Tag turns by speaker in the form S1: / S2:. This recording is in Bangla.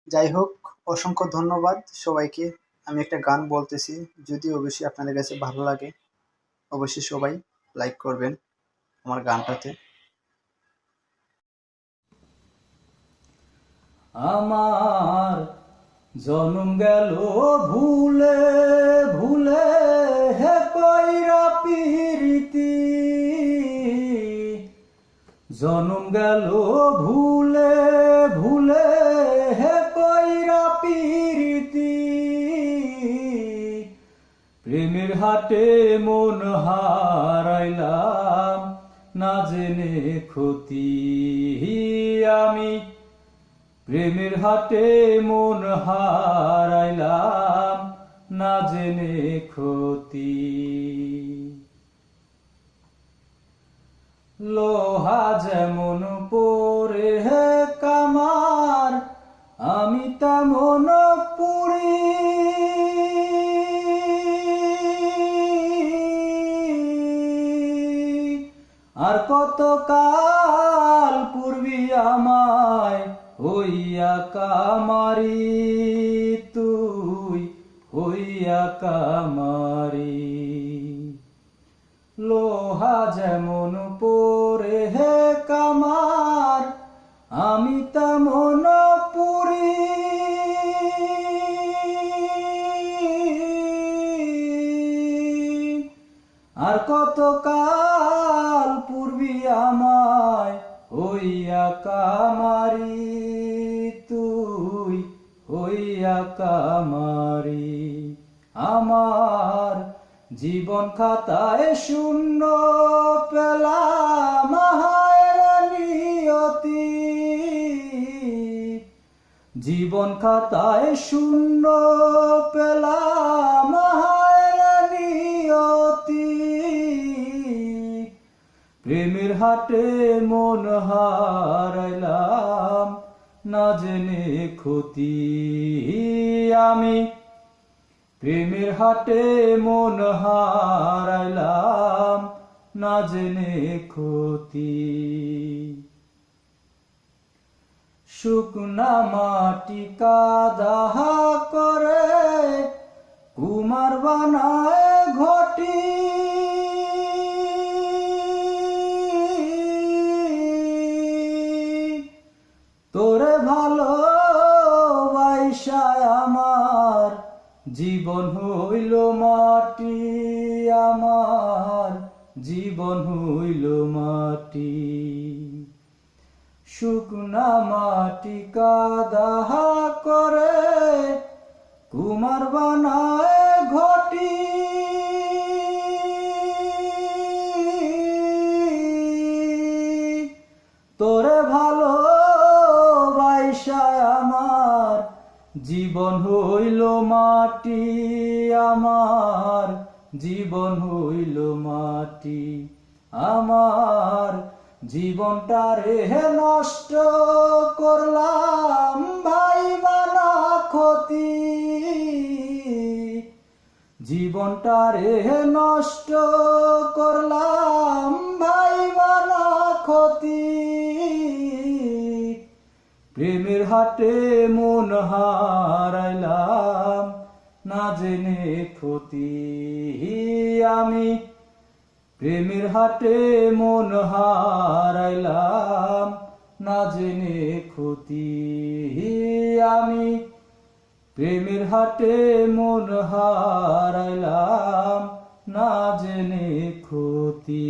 S1: যাই হোক, অসংখ্য ধন্যবাদ সবাইকে। আমি একটা গান বলতেছি, যদি অবশ্যই আপনাদের কাছে ভালো লাগে অবশ্যই সবাই লাইক করবেন আমার গানটাতে।
S2: আমার জনম গেল ভুলে ভুলে, হে কইরা পিরিতি। জনম গেল ভুলে ভুলে, হে কইরা পিরিতি। প্রেমের হাটে মন হারাইলাম, না জেনে ক্ষতি আমি। প্রেমের হাটে মন হারাইলাম, না জেনে ক্ষতি। লোহা যেমন পরে হে কামার, আমি তেমন পুরি। আর কত কাল পূর্বি আমায় হইয়া কামারি, তুই হইয়া কামারি। লোহা যেমন পরে হে কামার, আমি তেমন পুরি। আর কত কাল পূর্বি আমায় হইয়া কামারি, তুই হইয়া কামারি। আমার জীবন খাতায় শূন্য পেলাম হায় নিয়তি। জীবন খাতায় শূন্য পেলাম হায় নিয়তি। প্রেমের হাটে মন হারাইলাম, না জেনে ক্ষতি আমি। প্রেমের হাটে মন হারাইলাম, না জেনে ক্ষতি। শুকনা মাটি কাদা করে কুমার বানায় ঘটি। তোরে ভালোবাসায় আমার জীবন হইল মাটি, আমার জীবন হইল মাটি। শুকনা মাটি কাদা করে কুমার বানায় ঘটি। তোরে ভালোবাসায় আমার জীবন হইল মাটি, আমার জীবন হইল মাটি। আমার জীবনটারে নষ্ট করলাম ভাইবা না ক্ষতি। জীবনটারে নষ্ট করলাম ভাইবা না ক্ষতি। প্রেমের হাটে মন হারাইলাম, না জেনে ক্ষতি আমি। প্রেমের হাটে মন হারাইলাম, না জেনে ক্ষতি আমি। প্রেমের হাটে মন হারাইলাম, না জেনে ক্ষতি।